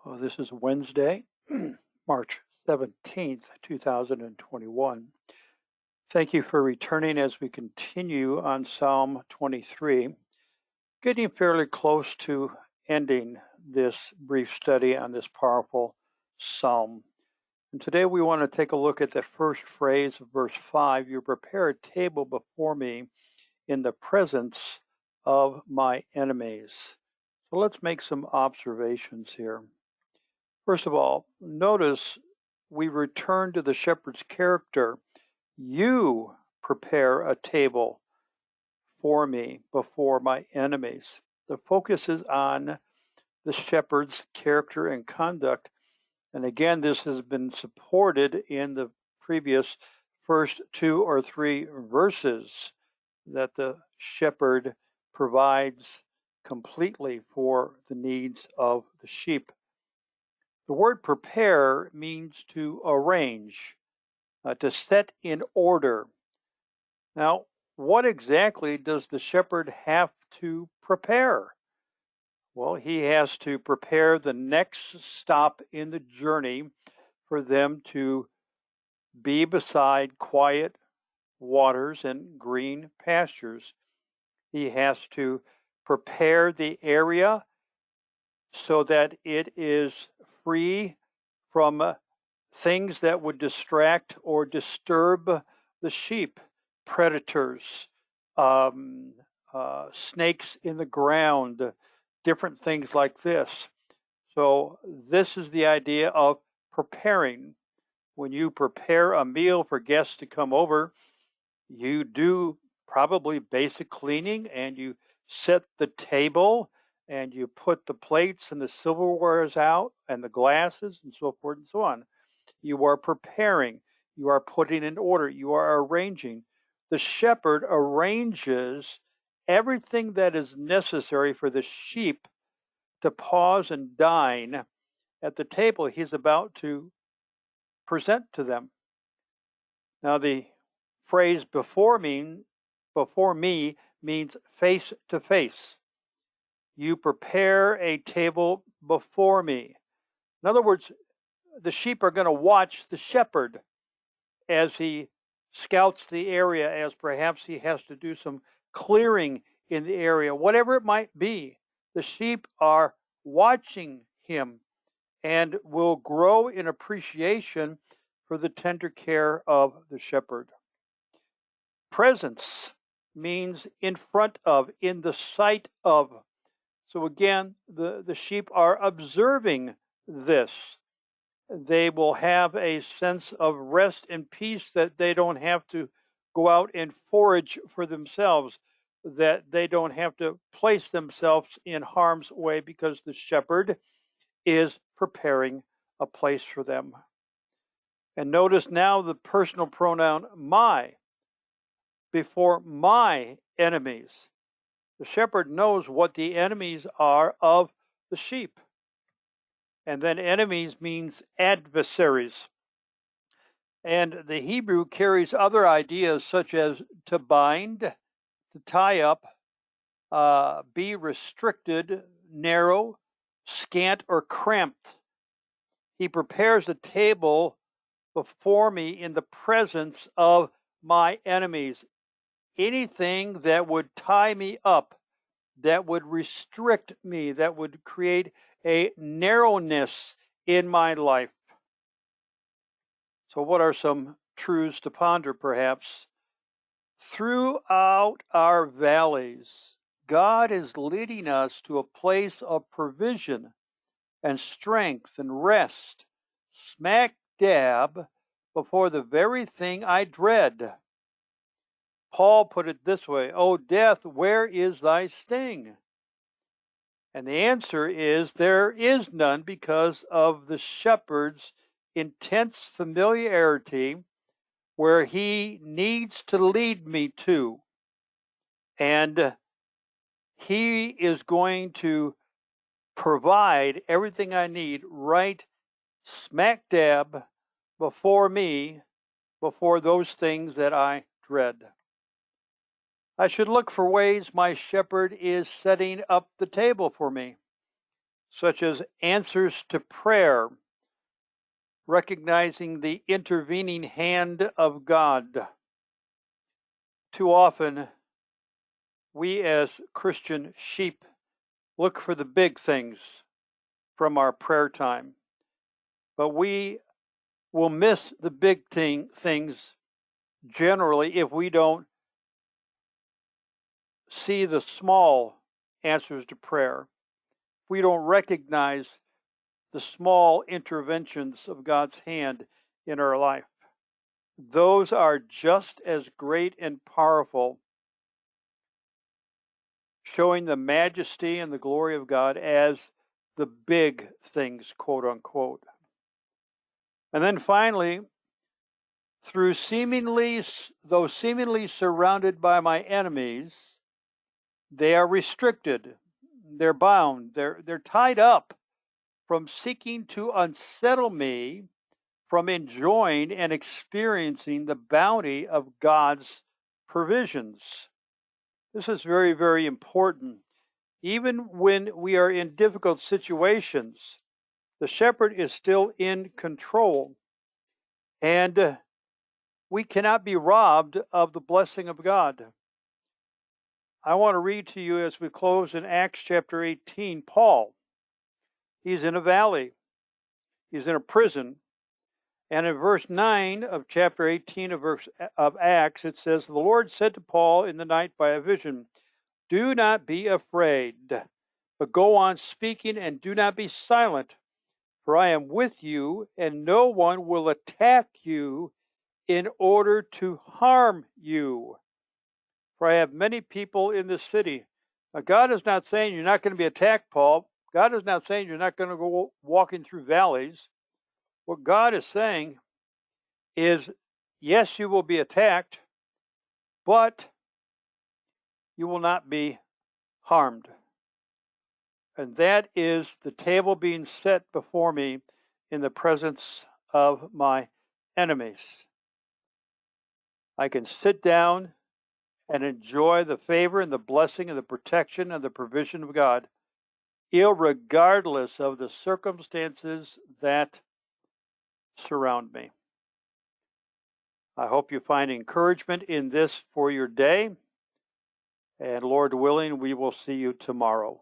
This is Wednesday, March 17th, 2021. Thank you for returning as we continue on Psalm 23, getting fairly close to ending this brief study on this powerful psalm. And today we want to take a look at the first phrase of verse 5. You prepare a table before me in the presence of my enemies. So let's make some observations here. First of all, notice we return to the shepherd's character. You prepare a table for me before my enemies. The focus is on the shepherd's character and conduct. And again, this has been supported in the previous first 2 or 3 verses that the shepherd provides completely for the needs of the sheep. The word prepare means to arrange, to set in order. Now, what exactly does the shepherd have to prepare? Well, he has to prepare the next stop in the journey for them to be beside quiet waters and green pastures. He has to prepare the area so that it is free from things that would distract or disturb the sheep, predators, snakes in the ground, different things like this. So this is the idea of preparing. When you prepare a meal for guests to come over, you do probably basic cleaning and you set the table and you put the plates and the silverwares out and the glasses and so forth and so on. You are preparing. You are putting in order. You are arranging. The shepherd arranges everything that is necessary for the sheep to pause and dine at the table he's about to present to them. Now, the phrase before me means face to face. You prepare a table before me. In other words, the sheep are going to watch the shepherd as he scouts the area, as perhaps he has to do some clearing in the area, whatever it might be. The sheep are watching him and will grow in appreciation for the tender care of the shepherd. Presence means in front of, in the sight of. So again, the sheep are observing this. They will have a sense of rest and peace that they don't have to go out and forage for themselves, that they don't have to place themselves in harm's way because the shepherd is preparing a place for them. And notice now the personal pronoun my, before my enemies. The shepherd knows what the enemies are of the sheep. And then enemies means adversaries. And the Hebrew carries other ideas such as to bind, to tie up, be restricted, narrow, scant, or cramped. He prepares a table before me in the presence of my enemies. Anything that would tie me up, that would restrict me, that would create a narrowness in my life. So what are some truths to ponder, perhaps? Throughout our valleys, God is leading us to a place of provision and strength and rest, smack dab before the very thing I dread. Paul put it this way, "O death, where is thy sting?" And the answer is there is none, because of the shepherd's intense familiarity where he needs to lead me to. And he is going to provide everything I need right smack dab before me, before those things that I dread. I should look for ways my shepherd is setting up the table for me. such as answers to prayer, recognizing the intervening hand of God. Too often, we as Christian sheep look for the big things from our prayer time, but we will miss the big things generally if we don't see the small answers to prayer. We don't recognize the small interventions of God's hand in our life. Those are just as great and powerful, showing the majesty and the glory of God as the big things, quote unquote. And then finally, though seemingly surrounded by my enemies, they are restricted, they're bound, they're tied up from seeking to unsettle me from enjoying and experiencing the bounty of God's provisions. This is very, very important. Even when we are in difficult situations, the shepherd is still in control, and we cannot be robbed of the blessing of God. I want to read to you as we close in Acts chapter 18, Paul. He's in a valley. He's in a prison. And in verse 9 of chapter 18 of Acts, it says, "The Lord said to Paul in the night by a vision, 'Do not be afraid, but go on speaking and do not be silent, for I am with you, and no one will attack you in order to harm you. For I have many people in this city.'" Now, God is not saying you're not going to be attacked, Paul. God is not saying you're not going to go walking through valleys. What God is saying is, yes, you will be attacked, but you will not be harmed. And that is the table being set before me in the presence of my enemies. I can sit down and enjoy the favor and the blessing and the protection and the provision of God, irregardless of the circumstances that surround me. I hope you find encouragement in this for your day. And Lord willing, we will see you tomorrow.